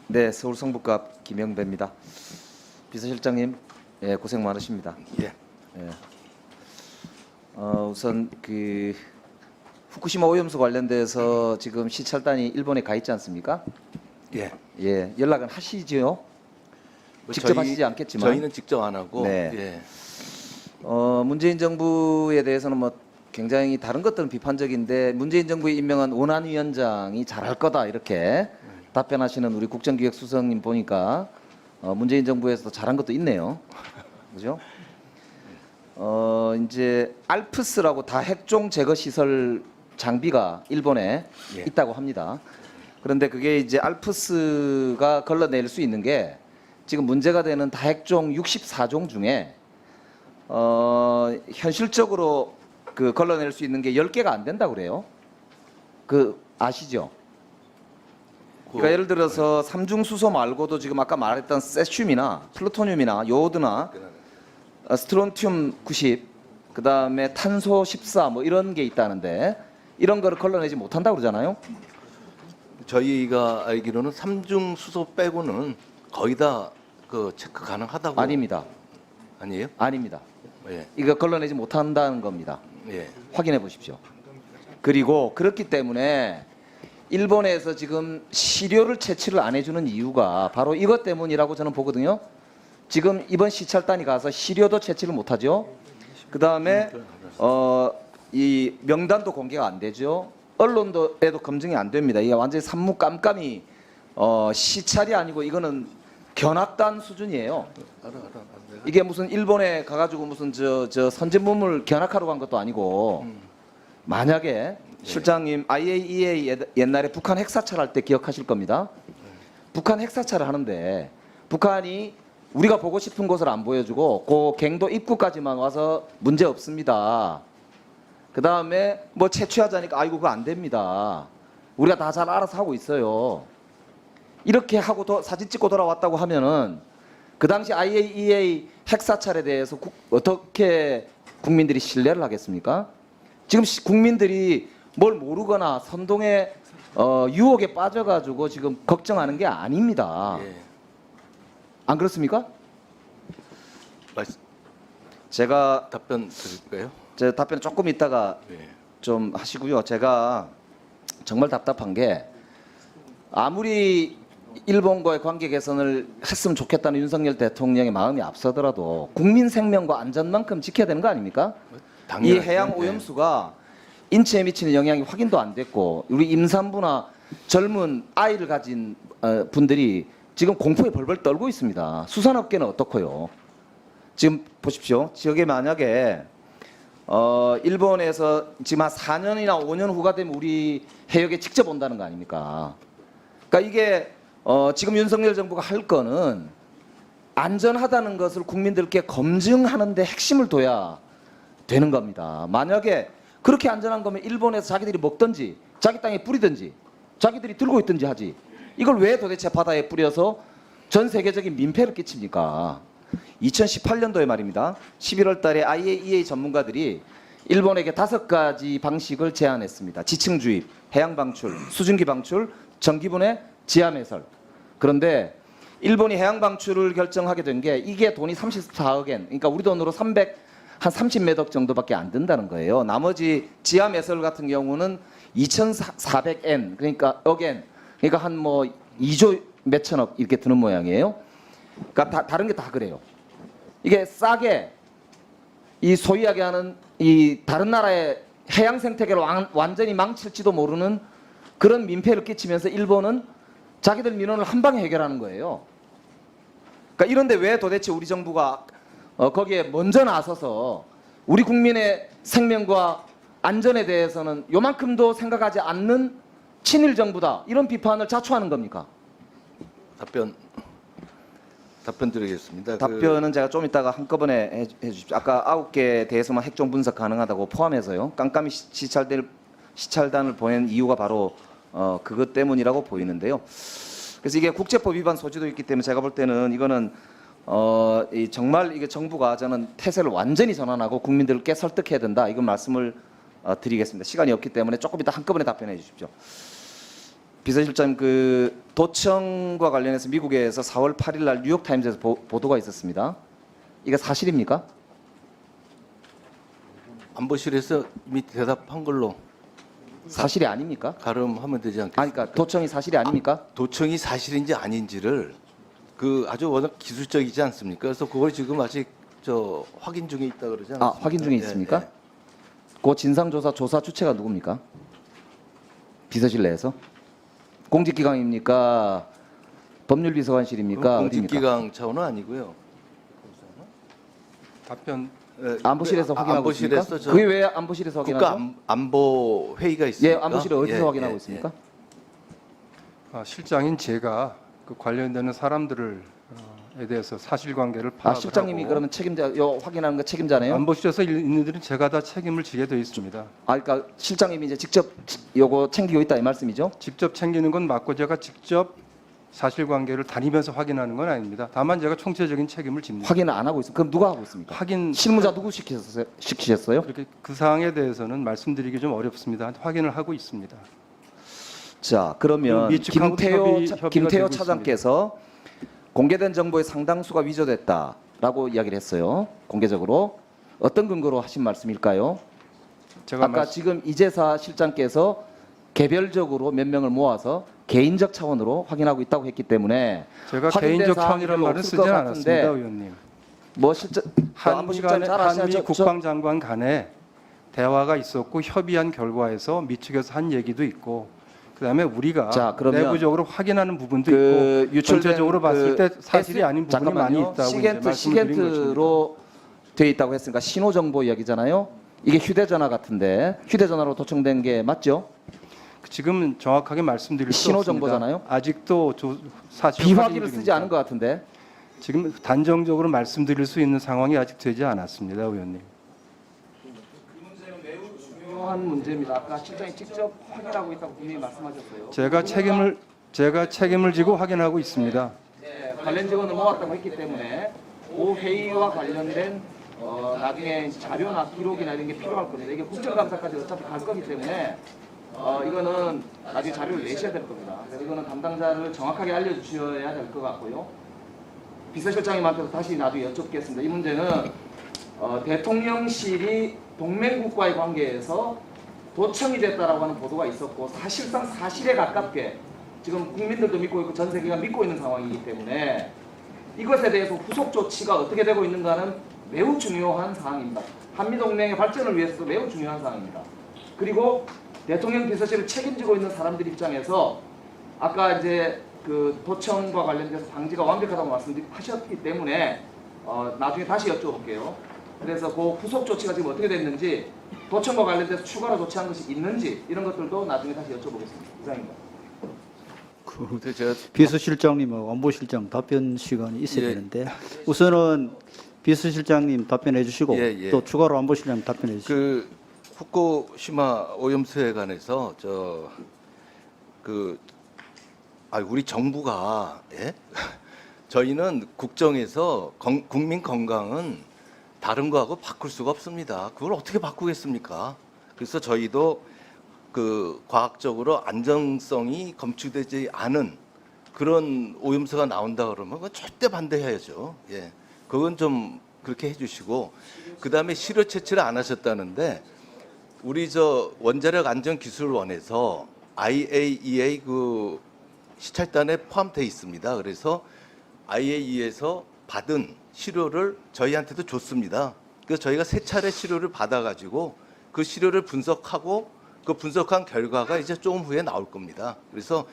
네, 서울 성북갑 김영배입니다. 비서실장님, 예, 고생 많으십니다. 예. 예. 우선 후쿠시마 오염수 관련돼서 지금 시찰단이 일본에 가 있지 않습니까? 예. 예, 연락은 하시지요? 직접 하시지 않겠지만 저희는 직접 안 하고. 네. 예. 문재인 정부에 대해서는 뭐 굉장히 다른 것들은 비판적인데 문재인 정부에 임명한 원안위원장이 잘할 거다 이렇게 답변하시는 우리 국정기획수석님 보니까 문재인 정부에서도 잘한 것도 있네요. 그죠? 이제 알프스라고 다핵종 제거 시설 장비가 일본에 예. 있다고 합니다. 그런데 그게 이제 알프스가 걸러낼 수 있는 게 지금 문제가 되는 다핵종 64종 중에 현실적으로 그 걸러낼 수 있는 게 10개가 안 된다고 그래요. 그 아시죠? 그러니까 예를 들어서 삼중수소 말고도 지금 아까 말했던 세슘이나 플루토늄이나 요오드나 스트론튬 90, 그다음에 탄소 14 뭐 이런 게 있다는데 이런 거를 걸러내지 못한다고 그러잖아요. 저희가 알기로는 삼중 수소 빼고는 거의 다 그 체크 가능하다고. 아닙니다. 아니에요? 아닙니다. 예. 이거 걸러내지 못한다는 겁니다. 예. 확인해 보십시오. 그리고 그렇기 때문에 일본에서 지금 시료를 채취를 안 해주는 이유가 바로 이것 때문이라고 저는 보거든요. 지금 이번 시찰단이 가서 시료도 채취를 못하죠. 그 다음에 이 명단도 공개가 안 되죠. 언론도에도 검증이 안 됩니다. 이게 완전히 산무 깜깜이 시찰이 아니고 이거는 견학단 수준이에요. 이게 무슨 일본에 가가지고 무슨 저 선진문물 견학하러 간 것도 아니고 만약에 실장님 IAEA 옛날에 북한 핵사찰 할 때 기억하실 겁니다. 북한 핵사찰을 하는데 북한이 우리가 보고 싶은 곳을 안 보여주고 그 갱도 입구까지만 와서 문제 없습니다. 그 다음에 뭐 채취하자니까 아이고 그거 안 됩니다. 우리가 다 잘 알아서 하고 있어요. 이렇게 하고 사진 찍고 돌아왔다고 하면은 그 당시 IAEA 핵사찰에 대해서 어떻게 국민들이 신뢰를 하겠습니까? 지금 국민들이 뭘 모르거나 선동의 유혹에 빠져가지고 지금 걱정하는 게 아닙니다. 예. 안 그렇습니까? 제가 답변 드릴까요? 제 답변 조금 이따가 예. 좀 하시고요. 제가 정말 답답한 게 아무리 일본과의 관계 개선을 했으면 좋겠다는 윤석열 대통령의 마음이 앞서더라도 국민 생명과 안전만큼 지켜야 되는 거 아닙니까? 이 당연하죠. 해양 예. 오염수가 인체에 미치는 영향이 확인도 안 됐고 우리 임산부나 젊은 아이를 가진 분들이 지금 공포에 벌벌 떨고 있습니다. 수산업계는 어떻고요? 지금 보십시오. 저게 만약에 일본에서 지금 한 4년이나 5년 후가 되면 우리 해역에 직접 온다는 거 아닙니까? 그러니까 이게 지금 윤석열 정부가 할 거는 안전하다는 것을 국민들께 검증하는 데 핵심을 둬야 되는 겁니다. 만약에 그렇게 안전한 거면 일본에서 자기들이 먹든지 자기 땅에 뿌리든지 자기들이 들고 있든지 하지. 이걸 왜 도대체 바다에 뿌려서 전 세계적인 민폐를 끼칩니까? 2018년도에 말입니다. 11월 달에 IAEA 전문가들이 일본에게 5가지 방식을 제안했습니다. 지층 주입, 해양 방출, 수증기 방출, 전기분해, 지하 매설. 그런데 일본이 해양 방출을 결정하게 된 게 이게 돈이 34억 엔, 그러니까 우리 돈으로 한 30몇억 정도밖에 안 든다는 거예요. 나머지 지하 매설 같은 경우는 2,400엔, 그러니까 억엔, 그러니까 한 뭐 2조 몇천억 이렇게 드는 모양이에요. 그러니까 다른 게 다 그래요. 이게 싸게 이 소위하게 하는 이 다른 나라의 해양 생태계를 완전히 망칠지도 모르는 그런 민폐를 끼치면서 일본은 자기들 민원을 한 방에 해결하는 거예요. 그러니까 이런데 왜 도대체 우리 정부가 거기에 먼저 나서서 우리 국민의 생명과 안전에 대해서는 요만큼도 생각하지 않는 친일 정부다 이런 비판을 자초하는 겁니까? 답변 드리겠습니다. 답변은 제가 좀 이따가 한꺼번에 해주십시오. 아까 9개 대해서만 핵종 분석 가능하다고 포함해서요. 깜깜이 시찰단을 보낸 이유가 바로 그것 때문이라고 보이는데요. 그래서 이게 국제법 위반 소지도 있기 때문에 제가 볼 때는 이거는 정말 이게 정부가 저는 태세를 완전히 전환하고 국민들을 설득해야 된다. 이건 말씀을 드리겠습니다. 시간이 없기 때문에 조금 이따 한꺼번에 답변해 주십시오. 비서실장 그 도청과 관련해서 미국에서 4월 8일 날 뉴욕 타임즈에서 보도가 있었습니다. 이게 사실입니까? 안보실에서 이미 대답한 걸로 사실이 아닙니까? 가름하면 되지 않겠습니까? 아니 그러니까 도청이 사실이 아닙니까? 도청이 사실인지 아닌지를 그 아주 워낙 기술적이지 않습니까? 그래서 그걸 지금 아직 저 확인 중에 있다 그러지 않습니까? 아, 확인 중에 있습니까? 예, 예. 그 진상조사 조사 주체가 누굽니까? 비서실 내에서 공직기강입니까? 법률비서관실입니까? 어디입니까? 공직기강 차원은 아니고요. 답변 예, 안보실에서 확인하고 있습니까? 안보실에서 저 그게 왜 안보실에서 확인하죠? 국가안보 회의가 예, 있습니까? 안보실에 어디서 예, 확인하고 예, 있습니까? 실장인 제가 그 관련되는 사람들에 대해서 사실관계를 아, 파악을 실장님이 하고 그러면 책임자, 요 확인하는 거 책임자네요? 안보실에서 있는들은 제가 다 책임을 지게 되어 있습니다. 아, 그러니까 실장님이 이제 직접 요거 챙기고 있다 이 말씀이죠? 직접 챙기는 건 맞고 제가 직접 사실관계를 다니면서 확인하는 건 아닙니다. 다만 제가 총체적인 책임을 집니다. 확인을 안 하고 있습니다. 그럼 누가 하고 있습니까? 확인 실무자 누구 시키셨어요? 그렇게 그 사항에 대해서는 말씀드리기 좀 어렵습니다. 확인을 하고 있습니다. 자, 그러면 미측하고도 협의가 김태호 되고 차장께서 공개된 정보의 상당수가 위조됐다라고 이야기를 했어요. 공개적으로 어떤 근거로 하신 말씀일까요? 제가 아까 지금 이재사 실장께서 개별적으로 몇 명을 모아서 개인적 차원으로 확인하고 있다고 했기 때문에 제가 확인된 개인적 사항이 차원이라는 별로 말은 없을 쓰지 것 않았습니다, 같은데 의원님. 뭐 실제 안보실장 잘 아시죠? 한미 국방장관 간에 대화가 있었고 협의한 결과에서 미측에서 한 얘기도 있고 그다음에 우리가 자, 그러면 내부적으로 확인하는 부분도 그 있고 유출된 전체적으로 봤을 때 그 사실이 아닌 부분이 많이 있다고 이제 말씀을 드린 것입니다. 시겐트로 돼 있다고 했으니까 신호 정보 이야기잖아요. 이게 휴대전화 같은데 휴대전화로 도청된 게 맞죠? 지금 정확하게 말씀드릴 수 신호 없습니다. 정보잖아요? 아직도 사실 비화기를 쓰지 않은 것 같은데. 지금 단정적으로 말씀드릴 수 있는 상황이 아직 되지 않았습니다, 의원님. 이 문제는 매우 중요한 문제입니다. 아까 실장이 직접 확인하고 있다고 분명히 말씀하셨어요. 제가 책임을 지고 확인하고 있습니다. 네, 관련 직원을 모았다고 했기 때문에 그 회의와 관련된 나중에 자료나 기록이나 이런 게 필요할 겁니다. 이게 국정감사까지 어차피 갈 거기 때문에 이거는 나중에 자료를 내셔야 될 겁니다. 그래서 이거는 담당자를 정확하게 알려주셔야 될 것 같고요. 비서실장님한테도 다시 나중에 여쭙겠습니다. 이 문제는 대통령실이 동맹국과의 관계에서 도청이 됐다라고 하는 보도가 있었고 사실상 사실에 가깝게 지금 국민들도 믿고 있고 전 세계가 믿고 있는 상황이기 때문에 이것에 대해서 후속 조치가 어떻게 되고 있는가는 매우 중요한 사항입니다. 한미동맹의 발전을 위해서도 매우 중요한 사항입니다. 그리고 대통령 비서실을 책임지고 있는 사람들 입장에서 아까 이제 그 도청과 관련돼서 방지가 완벽하다고 말씀하셨기 때문에 나중에 다시 여쭤볼게요. 그래서 그 후속 조치가 지금 어떻게 됐는지 도청과 관련돼서 추가로 조치한 것이 있는지 이런 것들도 나중에 다시 여쭤보겠습니다. 이상입니다. 근데 제가 비서실장님하고 안보실장 답변 시간이 있어야 예. 되는데 우선은 비서실장님 답변해 주시고 예, 예. 또 추가로 안보실장 답변해 주시고 그 후쿠시마 오염수에 관해서 우리 정부가 예? 저희는 국정에서 국민 건강은 다른 거하고 바꿀 수가 없습니다. 그걸 어떻게 바꾸겠습니까? 그래서 저희도 그 과학적으로 안정성이 검출되지 않은 그런 오염수가 나온다 그러면 그건 절대 반대해야죠. 예, 그건 좀 그렇게 해주시고 그 다음에 실효 채취를 안 하셨다는데 우리 원자력 안전기술원에서 IAEA 그 시찰단에 포함되어 있습니다. 그래서 IAEA에서 받은 시료를 저희한테도 줬습니다. 그래서 저희가 세 차례 시료를 받아가지고 그 시료를 분석하고 그 분석한 결과가 이제 조금 후에 나올 겁니다. 그래서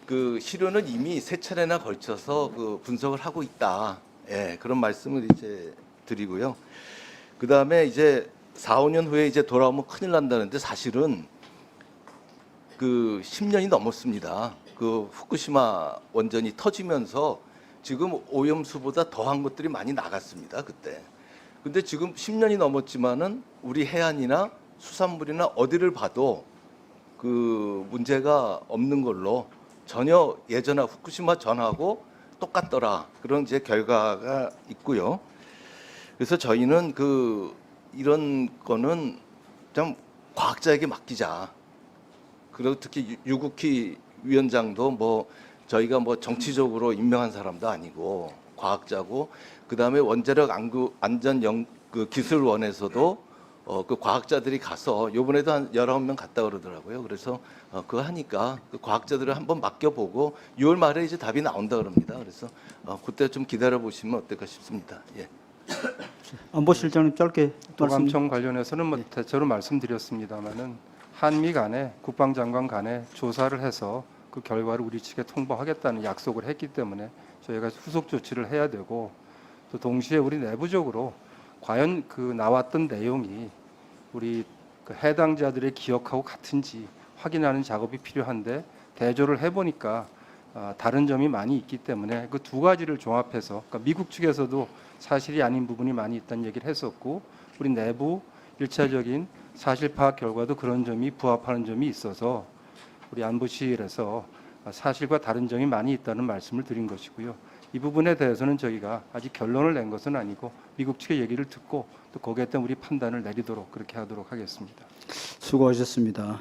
그 시료는 이미 세 차례나 걸쳐서 그 분석을 하고 있다. 예, 그런 말씀을 이제 드리고요. 그 다음에 이제 4, 5년 후에 이제 돌아오면 큰일 난다는데 사실은 그 10년이 넘었습니다. 그 후쿠시마 원전이 터지면서 지금 오염수보다 더한 것들이 많이 나갔습니다. 그때. 근데 지금 10년이 넘었지만은 우리 해안이나 수산물이나 어디를 봐도 그 문제가 없는 걸로 전혀 예전에 후쿠시마 전하고 똑같더라. 그런 이제 결과가 있고요. 그래서 저희는 이런 거는 좀 과학자에게 맡기자. 그리고 특히 유국희 위원장도 뭐 저희가 뭐 정치적으로 임명한 사람도 아니고 과학자고 그다음에 원자력 안전 그 기술원에서도 그 과학자들이 가서 요번에도 한 19명 갔다 그러더라고요. 그래서 그거 하니까 그 과학자들을 한번 맡겨보고 6월 말에 이제 답이 나온다 그럽니다. 그래서 그때 좀 기다려 보시면 어떨까 싶습니다. 예. 안보실장님 짧게 말씀. 도감청 관련해서는 뭐 대체로 말씀드렸습니다마는 한미 간에 국방장관 간에 조사를 해서 그 결과를 우리 측에 통보하겠다는 약속을 했기 때문에 저희가 후속 조치를 해야 되고 또 동시에 우리 내부적으로 과연 그 나왔던 내용이 우리 그 해당자들의 기억하고 같은지 확인하는 작업이 필요한데 대조를 해보니까 다른 점이 많이 있기 때문에 그 두 가지를 종합해서 그러니까 미국 측에서도 사실이 아닌 부분이 많이 있다는 얘기를 했었고 우리 내부 일차적인 사실 파악 결과도 그런 점이 부합하는 점이 있어서 우리 안보실에서 사실과 다른 점이 많이 있다는 말씀을 드린 것이고요. 이 부분에 대해서는 저희가 아직 결론을 낸 것은 아니고 미국 측의 얘기를 듣고 또 거기에 따른 우리 판단을 내리도록 그렇게 하도록 하겠습니다. 수고하셨습니다.